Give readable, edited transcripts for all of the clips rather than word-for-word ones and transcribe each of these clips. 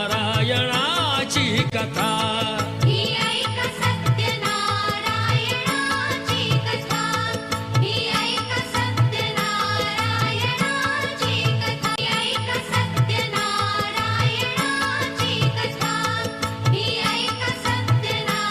सत्यनारायणाची कथा ही ऐक सत्यनारायणाची कथा ही ऐक सत्यनारायणाची कथा ही ऐक सत्यनारायणाची कथा ही ऐक सत्यनारायणाची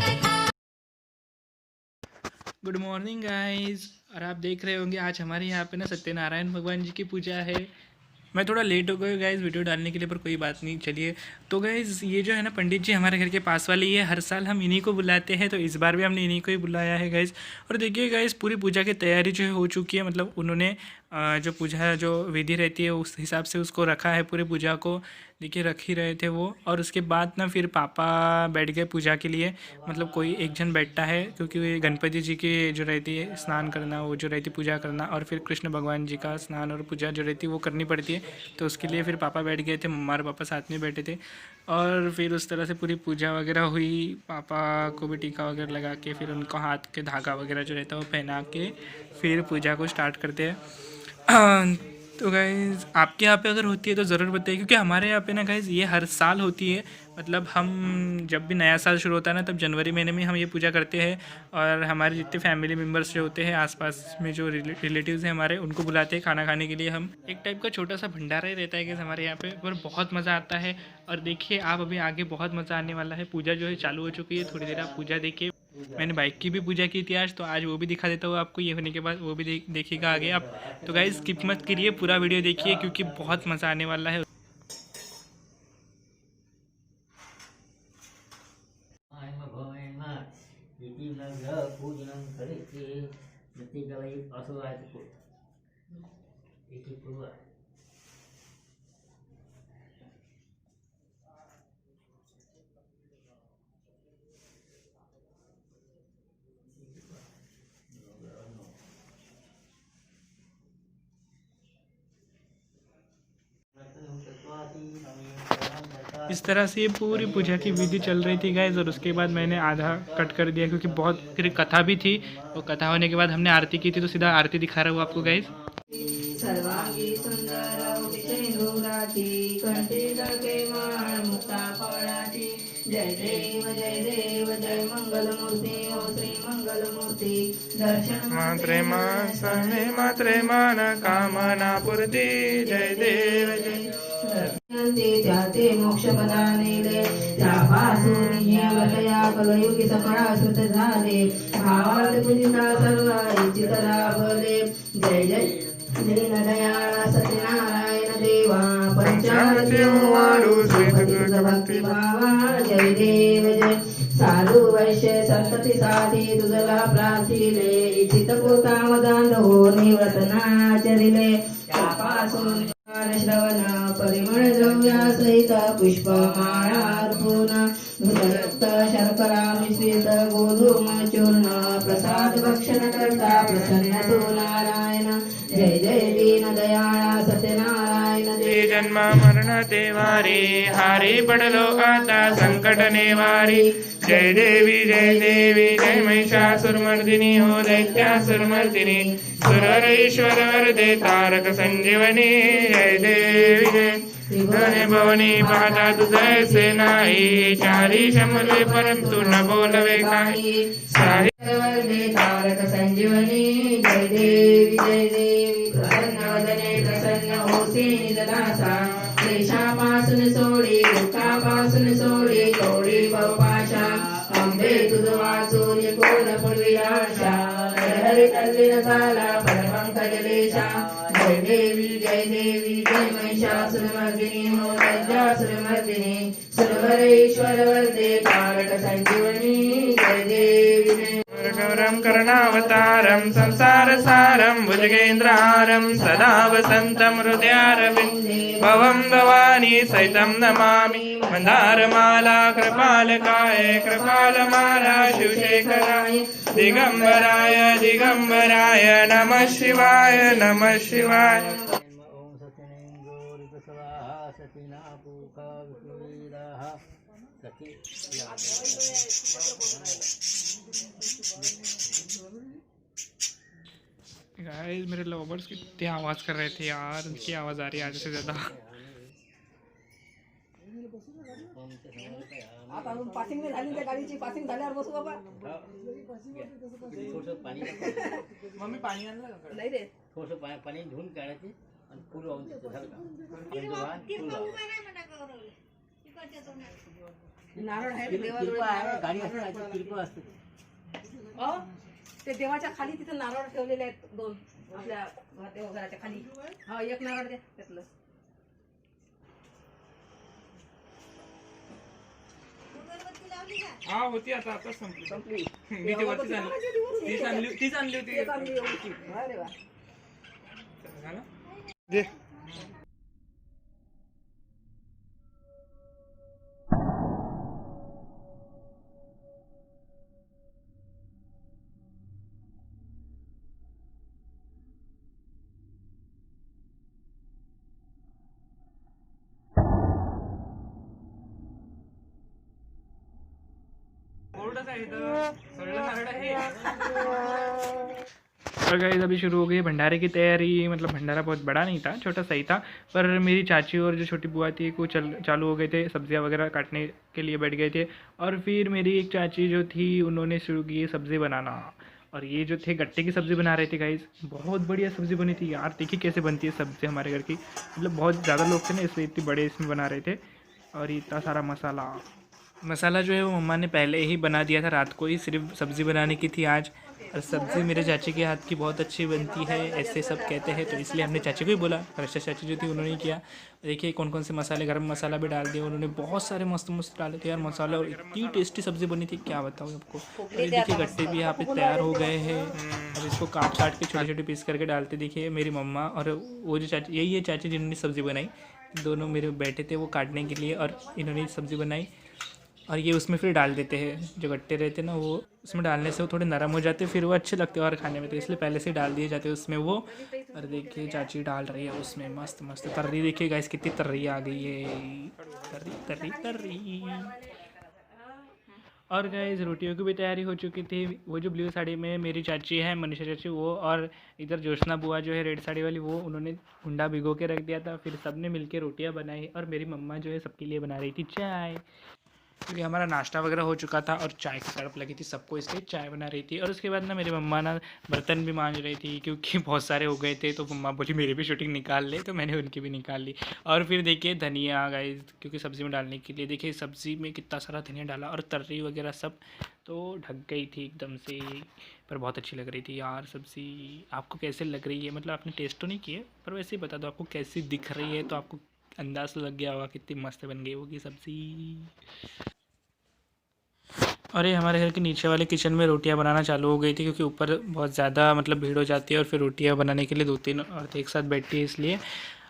कथा। Good morning guys. और आप देख रहे होंगे आज हमारे यहाँ पे ना सत्यनारायण भगवान जी की पूजा है। मैं थोड़ा लेट हो गया गाइज़ वीडियो डालने के लिए, पर कोई बात नहीं। चलिए तो गाइज़ ये जो है ना पंडित जी हमारे घर के पास वाले, ये हर साल हम इन्हीं को बुलाते हैं, तो इस बार भी हमने इन्हीं को ही बुलाया है गाइज़। और देखिए गाइज़ पूरी पूजा की तैयारी जो है हो चुकी है, मतलब उन्होंने जो पूजा जो विधि रहती है उस हिसाब से उसको रखा है। पूरी पूजा को देखिए रख ही रहे थे वो। और उसके बाद ना फिर पापा बैठ गए पूजा के लिए, मतलब कोई एक जन बैठता है क्योंकि गणपति जी की जो रहती है स्नान करना, वो जो रहती पूजा करना, और फिर कृष्ण भगवान जी का स्नान और पूजा जो रहती है वो करनी पड़ती है। तो उसके लिए फिर पापा बैठ गए थे, मम्मा और पापा साथ में बैठे थे। और फिर उस तरह से पूरी पूजा वगैरह हुई। पापा को भी टीका वगैरह लगा के फिर उनको हाथ के धागा वगैरह जो रहता है वो पहना के फिर पूजा को स्टार्ट करते हैं। तो गाइज़ आपके यहाँ पे अगर होती है तो ज़रूर बताइए, क्योंकि हमारे यहाँ पे ना गाइज़ ये हर साल होती है। मतलब हम जब भी नया साल शुरू होता है ना, तब जनवरी महीने में हम ये पूजा करते हैं। और हमारे जितने फैमिली मेम्बर्स जो होते हैं आसपास में, जो रिलेटिव्स हैं हमारे, उनको बुलाते हैं खाना खाने के लिए। हम एक टाइप का छोटा सा भंडारा ही रहता है गाइज़ हमारे यहाँ पे, पर बहुत मज़ा आता है। और देखिए आप अभी आगे बहुत मज़ा आने वाला है। पूजा जो है चालू हो चुकी है, थोड़ी देर आप पूजा देखिए। मैंने बाइक की भी पूजा की थी आज, तो आज वो भी दिखा देता हूँ आपको। ये होने के बाद वो भी देखिएगा आगे आप। तो गाइस स्किप मत करिए, पूरा वीडियो देखिए क्योंकि बहुत मज़ा आने वाला है। इस तरह से ये पूरी पूजा की विधि चल रही थी गाइज। और उसके बाद मैंने आधा कट कर दिया क्योंकि बहुत फिर कथा भी थी। तो कथा होने के बाद हमने आरती की थी, तो सीधा आरती दिखा रहा हूँ आपको गाइज। सर्वांगी सुंदर विजयी कंठे लगे माळ मुक्ता फळाची। जय देव जय मंगल मूर्ती ओ श्री मंगल मूर्ती। दर्शन मात्रे माने मात्रे मान कामना पूर्ती। जय देव जय त्याते मोक्ष पदा नेले, त्यापासून वलया कलयुगी सकळा सुत झाले। भावात पूजिता सर्व इच्छित लाभले। जय जय दीनदयाळा सत्यनारायण देवा, पंचारती वाळू श्रीकृष्ण भक्ती भावा। जय देव जय साधू वैश्य संतती साठी तुझला प्रार्थिले। इच्छित कोतामदान हो निव्रत नाचरिले। त्यापासून श्रवण परिमळ द्रव्या सहित पुष्पमाळा अर्पण। घृतयुक्त शर्करा मिश्रित गोधूम चूर्ण, प्रसाद भक्षण करता प्रसन्न तू नारायण। जय जय दीन दयाळा सत्यनारायण देव। जन्म मरण तेवारी, हारी पडलो आता संकट नेवारी। जय देवी जय महिषासुरमर्दिनी हो दैत्यासुरमर्दिनी। सुरवर ईश्वर वरदे तारक संजीवनी। जय देवी जय त्रिभुवने भवनी, पाहता तुझे से नाही। चारी शमले परंतु न बोलवे काही। वरदे तारक संजीवनी। जय देवी प्रसन्न वदने प्रसन्न होसी निजदासा। क्लेशापासून सोडी दुःखापासून सोडी तोडी भवपाशा। अंबे तुझ वाचून कोण पुरविला आशा। हरि तल्लीन झाला परमंकज लेशा। जय देवी जय महिषासुरमर्दिनी हो दैत्यासुरमर्दिनी। सुरवर ईश्वर वरदे तारक संजीवनी। जय देवी जय गौरं करुणावतारं संसारसारं भुजगेन्द्रहारं सदा वसन्तं हृदयारविन्दे भवं भवानी सहितं नमामि मन्दारमाला कृपालकाय कृपालमाला शिवशेखराय दिगम्बराय दिगम्बराय नमः शिवाय नमः शिवाय। ओम सत्यनेन्द्रो ऋतुसवाः सतिनापूका विष्णुवीराः सति गाइस मेरे लवर्स कितनी आवाज़ कर रहे थे यार, उनकी आवाज़ आ रही है आधे से ज़्यादा। आता अजून पासिंग नाही झाली त्या गाडीची. पासिंग झाल्यावर बसू बाबा. थोडंसं पाणी मम्मी पाणी आणलं का? नाही रे. थोडंसं पाणी धुवून काढायचे आणि फुल वाहून द्यायचं. झालं का? म्हणजे वाहन फुल लावायचं. नारळ आहे किरपा देवाजवळ. आहे, गाडी असते किरपा असते. अहो, ते देवाच्या खाली तिथे नारळ ठेवलेले आहेत दोन आपल्या देवघराच्या खाली. हा एक नारळ द्या त्यातलं. हा होती आता आता संपली. संपली. मी ती वरतीच आणली. तीच आणली होती. एक आणली एवढी. अरे वा. झालं? दे. और गाइस अभी शुरू हो गई है भंडारे की तैयारी। मतलब भंडारा बहुत बड़ा नहीं था, छोटा सा ही था, पर मेरी चाची और जो छोटी बुआ थी वो चालू हो गए थे, सब्जियां वगैरह काटने के लिए बैठ गए थे। और फिर मेरी एक चाची जो थी उन्होंने शुरू की सब्ज़ी बनाना, और ये जो थे गट्टे की सब्ज़ी बना रहे थे गाइस। बहुत बढ़िया सब्ज़ी बनी थी यार, देखिए कैसे बनती है सब्ज़ी हमारे घर की। मतलब बहुत ज़्यादा लोग थे ना, इसलिए इतनी बड़े इसमें बना रहे थे। और इतना सारा मसाला जो है वो मम्मा ने पहले ही बना दिया था, रात को ही सिर्फ सब्ज़ी बनाने की थी आज। और सब्ज़ी मेरे चाची के हाथ की बहुत अच्छी बनती है, ऐसे सब कहते हैं, तो इसलिए हमने चाची को ही बोला। रक्षा चाची जो थी उन्होंने किया। देखिए कौन कौन से मसाले, गरम मसाला भी डाल दिया उन्होंने, बहुत सारे मस्त मस्त डाले थे यार मसाले, और इतनी टेस्टी सब्ज़ी बनी थी क्या बताऊँ आपको। और ये देखिए गट्टे भी यहाँ पे तैयार हो गए हैं। अब इसको काट के छोटे छोटे पीस करके डालते। देखिए मेरी मम्मा और वो जो चाची, यही है चाची जिन्होंने सब्ज़ी बनाई, दोनों मेरे बैठे थे वो काटने के लिए, और इन्होंने सब्ज़ी बनाई। और ये उसमें फिर डाल देते हैं, जो गट्टे रहते हैं ना वो उसमें डालने से वो थोड़े नरम हो जाते हैं, फिर वो अच्छे लगते हैं और खाने में, तो इसलिए पहले से डाल दिए जाते हैं उसमें वो। और देखिए चाची डाल रही है उसमें मस्त मस्त तर्री। देखिए गाइस कितनी तर्री आ गई है, तर्री। और गाइस रोटियों की भी तैयारी हो चुकी थी। वो जो ब्लू साड़ी में मेरी चाची है मनीषा चाची, वो, और इधर ज्योत्सना बुआ जो है रेड साड़ी वाली, वो उन्होंने कुंडा भिगो के रख दिया था। फिर सब ने मिलकर रोटियां बनाई, और मेरी मम्मा जो है सबके लिए बना रही थी चाय, क्योंकि हमारा नाश्ता वगैरह हो चुका था और चाय की तड़प लगी थी सबको, इसलिए चाय बना रही थी। और उसके बाद ना मेरी मम्मा ना बर्तन भी मांज रही थी, क्योंकि बहुत सारे हो गए थे, तो मम्मा बोली मेरी भी शूटिंग निकाल ले, तो मैंने उनकी भी निकाल ली। और फिर देखिए धनिया गाइस, क्योंकि सब्ज़ी में डालने के लिए, देखिए सब्ज़ी में कितना सारा धनिया डाला, और तर्री वगैरह सब तो ढक गई थी एकदम से, पर बहुत अच्छी लग रही थी यार सब्ज़ी। आपको कैसे लग रही है, मतलब आपने टेस्ट तो नहीं किए, पर वैसे ही बता दो आपको कैसी दिख रही है, तो आपको अंदाज़ लग गया होगा कितनी मस्त बन गई होगी सब्ज़ी। और ये हमारे घर के नीचे वाले किचन में रोटियां बनाना चालू हो गई थी, क्योंकि ऊपर बहुत ज़्यादा मतलब भीड़ हो जाती है, और फिर रोटियां बनाने के लिए 2-3 औरतें एक साथ बैठती है, इसलिए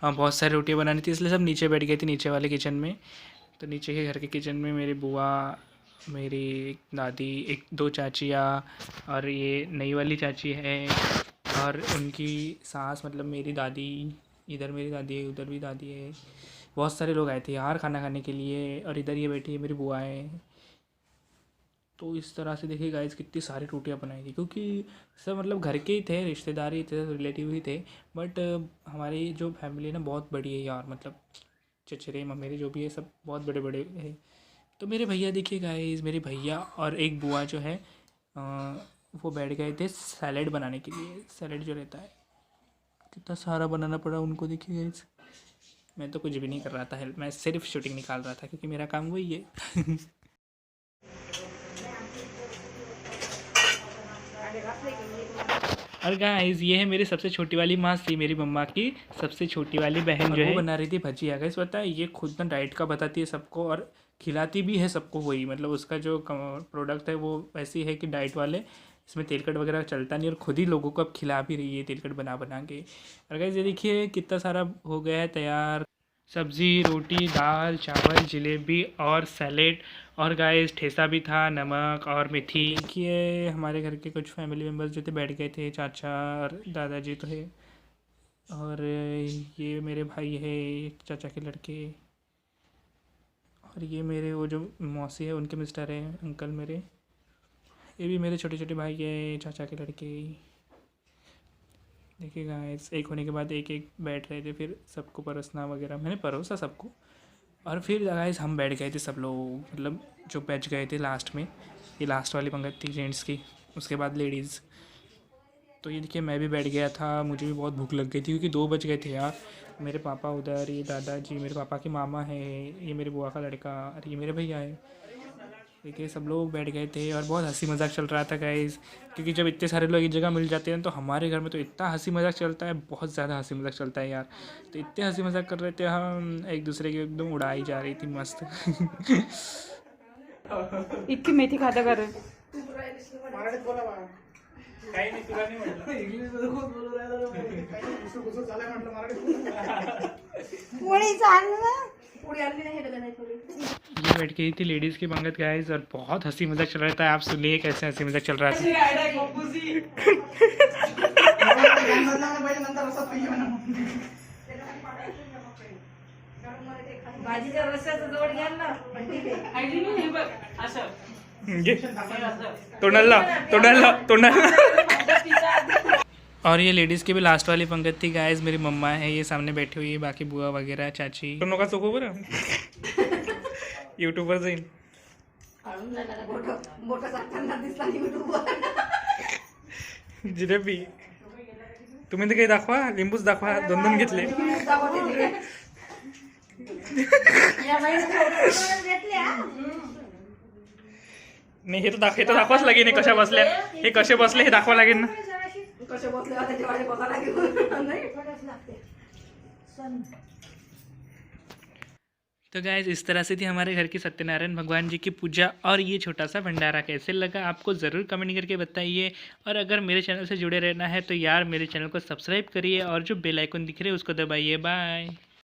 बहुत सारी रोटियां बनानी थी, इसलिए सब नीचे बैठ गई थी नीचे वाले किचन में। तो नीचे के घर के किचन में मेरी बुआ, मेरी दादी, 1-2 चाचियाँ, और ये नई वाली चाची है, और उनकी सास, मतलब मेरी दादी, इधर मेरी दादी है, उधर भी दादी है। बहुत सारे लोग आए थे यार खाना खाने के लिए, और इधर ये बैठी है मेरी बुआएँ। तो इस तरह से देखिए गाइस कितनी सारी रोटियां बनाई थी, क्योंकि सब मतलब घर के ही थे, रिश्तेदार ही थे, रिलेटिव ही थे, बट हमारी जो फैमिली है ना बहुत बड़ी है यार, मतलब चचेरे ममेरे जो भी है सब बहुत बड़े बड़े हैं। तो मेरे भैया देखिए गाइस, मेरे भैया और एक बुआ जो है वो बैठ गए थे सैलेड बनाने के लिए। सैलेड जो रहता है कितना सारा बनाना पड़ा उनको, देखिए गाइस। मैं तो कुछ भी नहीं कर रहा था हेल्प, मैं सिर्फ शूटिंग निकाल रहा था, क्योंकि मेरा काम वही है। और गाइस ये है मेरी सबसे छोटी वाली मासी, मेरी मम्मा की सबसे छोटी वाली बहन जो है, वो बना रही थी भजिया। गाइस पता है ये खुद ना डाइट का बताती है सबको, और खिलाती भी है सबको वही, मतलब उसका जो प्रोडक्ट है वो वैसी है कि डाइट वाले इसमें तेलकट वगैरह चलता नहीं और खुद ही लोगों को अब खिला भी रही है तेलकट बना बना के। और गाइस ये देखिए कितना सारा हो गया है तैयार, सब्ज़ी, रोटी, दाल, चावल, जलेबी और सैलेड, और गाइस ठेसा भी था, नमक और मेथी। देखिए हमारे घर के कुछ फैमिली मेम्बर्स जो थे बैठ गए थे, चाचा और दादाजी तो है, और ये मेरे भाई है, चाचा के लड़के, और ये मेरे वो जो मौसी है उनके मिस्टर हैं, अंकल मेरे, ये भी मेरे छोटे छोटे भाई है, चाचा के लड़के। देखिए गाइस एक होने के बाद एक एक बैठ रहे थे, फिर सबको परोसना वगैरह मैंने परोसा सबको, और फिर गाइस हम बैठ गए थे सब लोग, मतलब जो बच गए थे लास्ट में, ये लास्ट वाली पंगत थी जेंट्स की, उसके बाद लेडीज़। तो ये देखिए मैं भी बैठ गया था, मुझे भी बहुत भूख लग गई थी क्योंकि 2 बज गए थे यार। मेरे पापा उधर, ये दादाजी, मेरे पापा के मामा है, ये मेरे बुआ का लड़का, और ये मेरे भैया है। देखिए सब लोग बैठ गए थे और बहुत हंसी मजाक चल रहा था गाइस, क्योंकि जब इतने सारे लोग एक जगह मिल जाते हैं तो हमारे घर में तो इतना हंसी मजाक चलता है, बहुत ज़्यादा हंसी मजाक चलता है यार। तो इतने हंसी मजाक कर रहे थे हम, एक दूसरे की एकदम उड़ाई जा रही थी मस्त। इतकी मेथी खाता कर रहे काही नाही, तुला नाही म्हटलं. पोळी आणली नाही हे नाही थोडी. ये बैठ गई थी लेडीज़ की पंगत गाइस, और बहुत हंसी मजाक चल रहा था। आप सुनिए कैसे हंसी मजाक चल रहा था। भाजीच्या रस्त्याचं जोड घ्या ना पण ठीक आहे. तोंडाला और ये लेडीज़ की भी लास्ट वाली पंगत थी गाइस, मेरी मम्मा है ये सामने बैठी हुई है, बाकी बुआ वगैरह चाची का चोखो बरं यूट्यूबवर जाईल. काढून नाही ना मोठं साखरना दिसला युट्यूबवर. जिलेबी तुम्ही ते काही दाखवा, लिंबूच दाखवा, 2 घेतले. या महिन्यात घेतल्या. नाही हे तर दाखवाच लागेल, कशा बसल्या, हे कसे बसले हे दाखवा लागेल ना. कसे बसले होते जेवायला बघायला घेऊन नाही लागते. तो गाइज इस तरह से थी हमारे घर की सत्यनारायण भगवान जी की पूजा, और ये छोटा सा भंडारा कैसे लगा आपको ज़रूर कमेंट करके बताइए। और अगर मेरे चैनल से जुड़े रहना है तो यार मेरे चैनल को सब्सक्राइब करिए और जो बेल आइकन दिख रहे है उसको दबाइए। बाय।